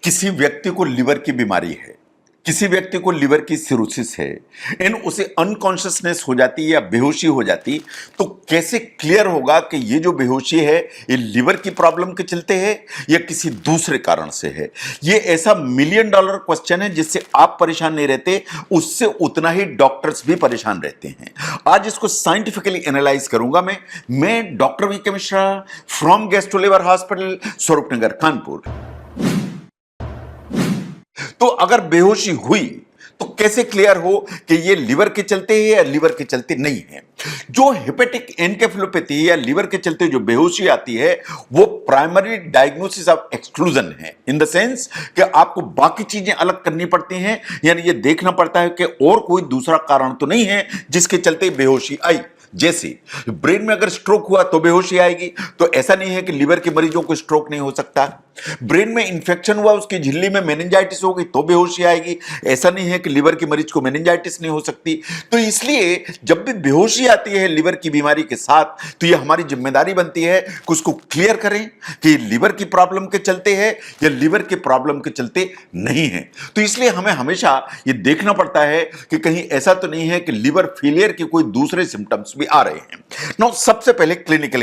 किसी व्यक्ति को लिवर की बीमारी है, किसी व्यक्ति को लिवर की सिरोसिस है, एंड उसे अनकॉन्शियसनेस हो जाती या बेहोशी हो जाती, तो कैसे क्लियर होगा कि ये जो बेहोशी है ये लिवर की प्रॉब्लम के चलते है या किसी दूसरे कारण से है? ये ऐसा $1,000,000 क्वेश्चन है जिससे आप परेशान नहीं रहते, उससे उतना ही डॉक्टर्स भी परेशान रहते हैं। आज इसको साइंटिफिकली एनालाइज करूंगा मैं doctor V K Mishra from gastro liver hospital, Swaroopnagar, Kanpur. तो अगर बेहोशी हुई तो कैसे क्लियर हो कि ये लिवर के चलते है या लिवर के चलते नहीं है? जो हेपेटिक एनकेफेलोपैथी या लिवर के चलते जो बेहोशी आती है वो प्राइमरी डायग्नोसिस ऑफ एक्सक्लूजन है, इन द सेंस कि आपको बाकी चीजें अलग करनी पड़ती हैं, यानी ये देखना पड़ता है कि और कोई दूसरा कारण तो नहीं है जिसके चलते बेहोशी आई। जैसे ब्रेन में अगर स्ट्रोक हुआ तो बेहोशी आएगी, तो ऐसा नहीं है कि लिवर के मरीजों को स्ट्रोक नहीं हो सकता। ब्रेन में इंफेक्शन हुआ, उसकी झिल्ली में मेनिंजाइटिस हो गई तो बेहोशी आएगी, ऐसा नहीं है कि लिवर के मरीज को मेनिंजाइटिस नहीं हो सकती। तो इसलिए जब भी बेहोशी आती है लिवर की बीमारी के साथ, तो ये हमारी जिम्मेदारी बनती है कि उसको क्लियर करें कि लिवर की प्रॉब्लम के चलते है या लिवर के प्रॉब्लम के चलते नहीं है। तो इसलिए हमें हमेशा ये देखना पड़ता है कि कहीं ऐसा तो नहीं है कि लिवर फेलियर के कोई दूसरे सिम्टम्स भी आ रहे हैं। नाउ सबसे पहले क्लिनिकल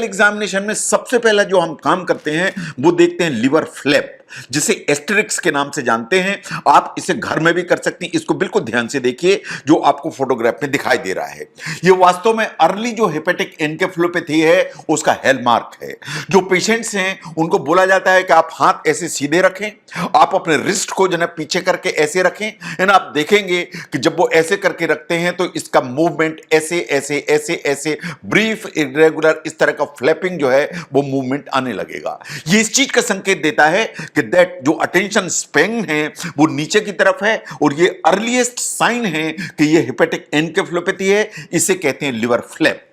एग्जामिनेशन में सबसे पहला जो हम काम करते हैं वो देखते हैं लिवर फ्लैप, जिसे एस्टेरिक्स के नाम से जानते हैं। आप इसे घर में भी कर सकते हैं। इसको बिल्कुल ध्यान से देखिए जो आपको फोटोग्राफ में दिखाई दे रहा है। ये वास्तव में अर्ली जो हेपेटिक एनकेफेलोपैथी है उसका हेलमार्क है। जो पेशेंट्स हैं उनको बोला जाता है कि आप हाथ ऐसे सीधे रखें, आप अपने रिस्ट को जो है पीछे करके ऐसे रखें, एंड आप देखेंगे कि जब वो ऐसे करके रखते हैं तो इसका मूवमेंट ऐसे ऐसे ऐसे ऐसे ब्रीफ इरेगुलर इस तरह का फ्लैपिंग जो है वो मूवमेंट आने लगेगा। ये इस चीज का संकेत देता है कि दैट जो अटेंशन स्पेन है वो नीचे की तरफ है, और ये अर्लीस्ट साइन है कि ये हेपेटिक एनकेफेलोपैथी है। इसे कहते हैं लिवर फ्लैप।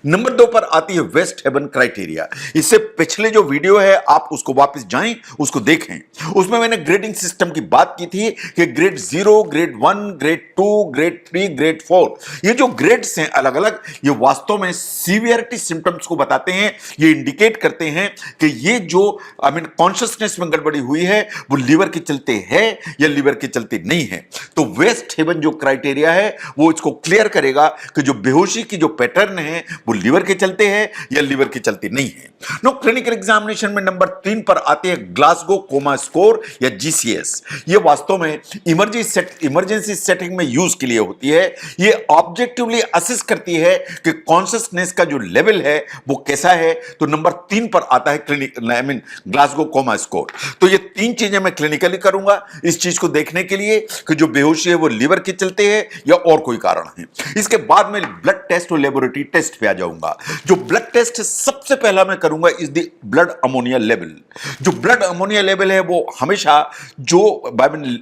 नंबर 2 पर आती है वेस्ट हेवन क्राइटेरिया। इससे पिछले जो वीडियो है आप उसको वापस जाएं, उसको देखें। उसमें मैंने ग्रेडिंग सिस्टम की बात की थी कि grade 0, grade 1, grade 2, grade 3, grade 4, ये जो ग्रेड्स हैं अलग अलग, ये वास्तव में सीवियरिटी सिम्टम्स को बताते हैं। ये इंडिकेट करते हैं कि ये जो कॉन्शियसनेस में गड़बड़ी हुई है वो लिवर के चलते है या लिवर के चलते नहीं है। तो वेस्ट हेवन जो क्राइटेरिया है वो इसको क्लियर करेगा कि जो बेहोशी की जो पैटर्न है वो लिवर के चलते हैं या लिवर के चलते नहीं है। नो क्लिनिकल एग्जामिनेशन में नंबर 3 पर आते हैं ग्लासगो कोमा स्कोर या जीसीएस। ये वास्तव में इमरजेंसी सेटिंग में यूज के लिए होती है। ये ऑब्जेक्टिवली असेस करती है कि कॉन्शियसनेस का जो लेवल है वो कैसा है। तो नंबर 3 पर आता है ग्लासगो कोमा स्कोर। तो ये 3 चीजें मैं क्लिनिकली करूंगा इस चीज को देखने के लिए कि जो बेहोशी है वो लिवर के चलते है या और कोई कारण है। इसके बाद में ब्लड टेस्ट और लेबोरेटरी टेस्ट पे आ जाऊंगा। जो ब्लड टेस्ट सबसे पहला मैं करूंगा is the blood ammonia level. जो ब्लड अमोनिया लेवल है वो हमेशा जो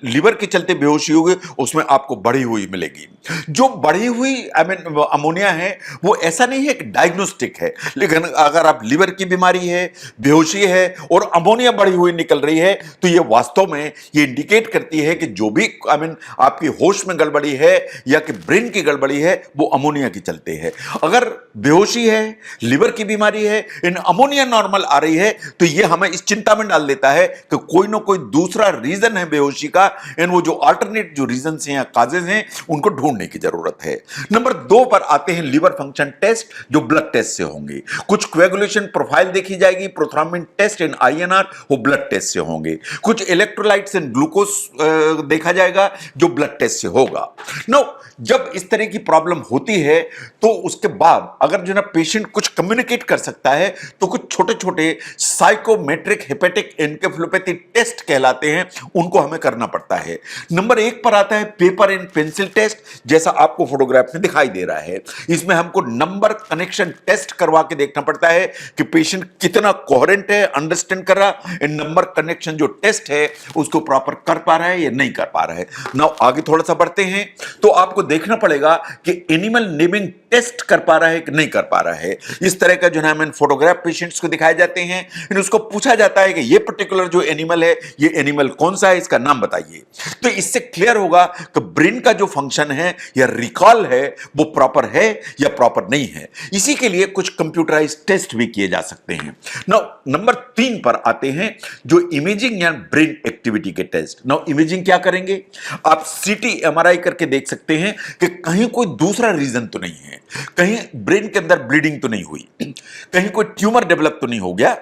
लिवर के चलते बेहोशी होगी उसमें आपको बढ़ी हुई मिलेगी। जो बढ़ी हुई अमोनिया है वो ऐसा नहीं है कि डायग्नोस्टिक है, लेकिन अगर आप लिवर की बीमारी है, बेहोशी है और अमोनिया बढ़ी हुई निकल रही है तो ये वास्तव में ये इंडिकेट करती है कि जो भी आपकी होश में गड़बड़ी है या कि ब्रेन की गड़बड़ी है वो अमोनिया के चलते है। अगर बेहोशी है, लिवर की बीमारी है, इन अमोनिया नॉर्मल आ रही है तो ये हमें इस चिंता में डाल देता है कि कोई ना कोई दूसरा रीजन है बेहोशी का, एंड वो जो अल्टरनेट जो रीजन हैं या काजेज हैं उनको ढूंढने की जरूरत है। नंबर 2 पर आते हैं लिवर फंक्शन टेस्ट जो ब्लड टेस्ट से होंगे। कुछ कोएगुलेशन प्रोफाइल देखी जाएगी, प्रोथ्रोम्बिन टेस्ट एंड आईएनआर वो ब्लड टेस्ट से होंगे। कुछ इलेक्ट्रोलाइट्स एंड ग्लूकोज देखा जाएगा जो ब्लड टेस्ट से होगा। नो जब इस तरह की प्रॉब्लम होती है तो उसके बाद अगर जो ना पेशेंट कुछ कम्युनिकेट कर सकता है तो कुछ छोटे छोटे साइकोमेट्रिक हेपेटिक एनकेफेलोपैथी टेस्ट कहलाते हैं, उनको हमें करना पड़ता है। नंबर 1 पर आता है पेपर एंड पेंसिल टेस्ट, जैसा आपको फोटोग्राफ में दिखाई दे रहा है। इसमें हमको नंबर कनेक्शन टेस्ट करवा के देखना पड़ता है कि पेशेंट कितना कोहेरेंट है, अंडरस्टैंड कर रहा है, नंबर कनेक्शन जो टेस्ट है उसको प्रॉपर कर पा रहा है या नहीं कर पा रहा है। नाउ आगे थोड़ा सा बढ़ते हैं तो आपको देखना पड़ेगा कि एनिमल नेमिंग टेस्ट कर पा रहा है कि नहीं कर पा रहा है। इस तरह का जो है हमें फोटोग्राफ पेशेंट्स को दिखाए जाते हैं, फिर उसको पूछा जाता है कि ये पर्टिकुलर जो एनिमल है, ये एनिमल कौन सा है, इसका नाम बताइए। तो इससे क्लियर होगा कि ब्रेन का जो फंक्शन है या रिकॉल है वो प्रॉपर है या प्रॉपर नहीं है। इसी के लिए कुछ कंप्यूटराइज टेस्ट भी किए जा सकते हैं। नाउ नंबर 3 पर आते हैं, जो इमेजिंग या ब्रेन एक्टिविटी के टेस्ट। नाउ इमेजिंग क्या करेंगे, आप सीटी एमआरआई करके देख सकते हैं कि कहीं कोई दूसरा रीजन तो नहीं है, कहीं ब्रेन के अंदर ब्लीडिंग तो नहीं हुई, कहीं कोई ट्यूमर डेवलप तो नहीं हो गया,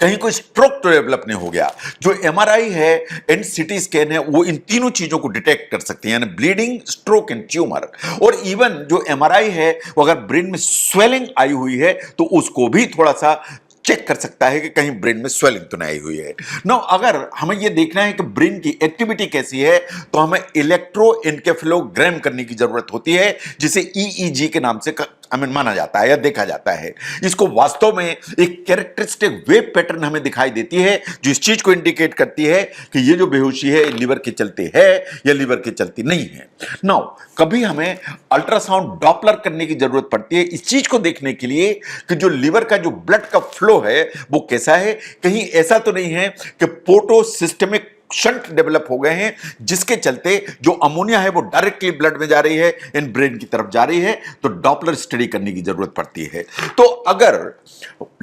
कहीं कोई स्ट्रोक तो डेवलप नहीं हो गया। जो एमआरआई है एंड सीटी स्कैन है वो इन तीनों चीजों को डिटेक्ट कर सकते हैं, यानी ब्लीडिंग, स्ट्रोक एंड ट्यूमर। और इवन जो एमआरआई है वो अगर ब्रेन में स्वेलिंग आई हुई है तो उसको भी थोड़ा सा चेक कर सकता है कि कहीं ब्रेन में स्वेलिंग तो नहीं आई हुई है। नो, अगर हमें यह देखना है कि ब्रेन की एक्टिविटी कैसी है तो हमें इलेक्ट्रोएन्केफेलोग्राम करने की जरूरत होती है, जिसे ईईजी के नाम से माना जाता है या देखा जाता है। इसको वास्तव में एक कैरेक्टरिस्टिक वेव पैटर्न हमें दिखाई देती है जो इस चीज को इंडिकेट करती है कि ये जो बेहोशी है लिवर के चलते है या लिवर के चलती नहीं है। नाउ कभी हमें अल्ट्रासाउंड डॉपलर करने की जरूरत पड़ती है इस चीज को देखने के लिए कि जो लिवर का जो ब्लड का फ्लो है वो कैसा है, कहीं ऐसा तो नहीं है कि पोर्टो सिस्टमिक शंट डेवलप हो गए हैं जिसके चलते जो अमोनिया है वो डायरेक्टली ब्लड में जा रही है, इन ब्रेन की तरफ जा रही है, तो डॉपलर स्टडी करने की जरूरत पड़ती है। तो अगर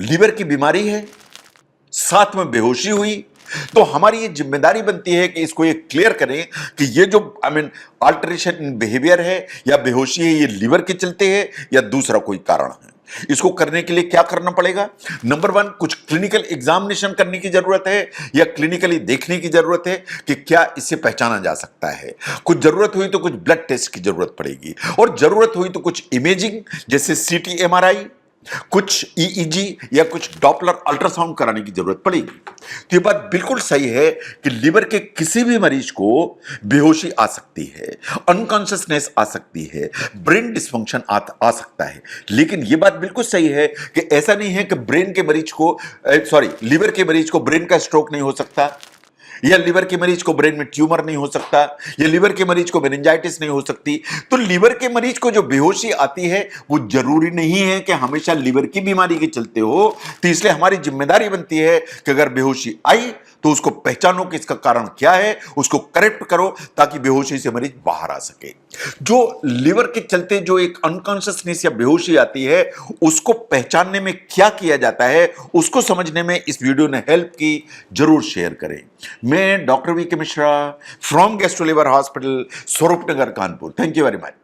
लीवर की बीमारी है साथ में बेहोशी हुई तो हमारी ये जिम्मेदारी बनती है कि इसको ये क्लियर करें कि ये जो अल्टरेशन इन बिहेवियर है या बेहोशी है ये लीवर के चलते है या दूसरा कोई कारण है। इसको करने के लिए क्या करना पड़ेगा, नंबर 1 कुछ क्लिनिकल एग्जामिनेशन करने की जरूरत है या क्लिनिकली देखने की जरूरत है कि क्या इससे पहचाना जा सकता है। कुछ जरूरत हुई तो कुछ ब्लड टेस्ट की जरूरत पड़ेगी और जरूरत हुई तो कुछ इमेजिंग जैसे सीटी एमआरआई, कुछ ईईजी या कुछ डॉपलर अल्ट्रासाउंड कराने की जरूरत पड़ेगी। तो ये बात बिल्कुल सही है कि लीवर के किसी भी मरीज को बेहोशी आ सकती है, अनकॉन्शियसनेस आ सकती है, ब्रेन डिस्फंक्शन आ सकता है, लेकिन ये बात बिल्कुल सही है कि ऐसा नहीं है कि ब्रेन के मरीज को लीवर के मरीज को ब्रेन का स्ट्रोक नहीं हो सकता, या लीवर के मरीज को ब्रेन में ट्यूमर नहीं हो सकता, या लीवर के मरीज को मेनिंजाइटिस नहीं हो सकती। तो लीवर के मरीज को जो बेहोशी आती है वो जरूरी नहीं है कि हमेशा लीवर की बीमारी के चलते हो। तो इसलिए हमारी जिम्मेदारी बनती है कि अगर बेहोशी आई तो उसको पहचानो कि इसका कारण क्या है, उसको करेक्ट करो ताकि बेहोशी से मरीज बाहर आ सके। जो लीवर के चलते जो एक अनकॉन्शियसनेस या बेहोशी आती है उसको पहचानने में क्या किया जाता है उसको समझने में इस वीडियो ने हेल्प की, जरूर शेयर करें। मैं doctor V K Mishra from gastro liver hospital, Swaroopnagar, Kanpur. Thank you very much.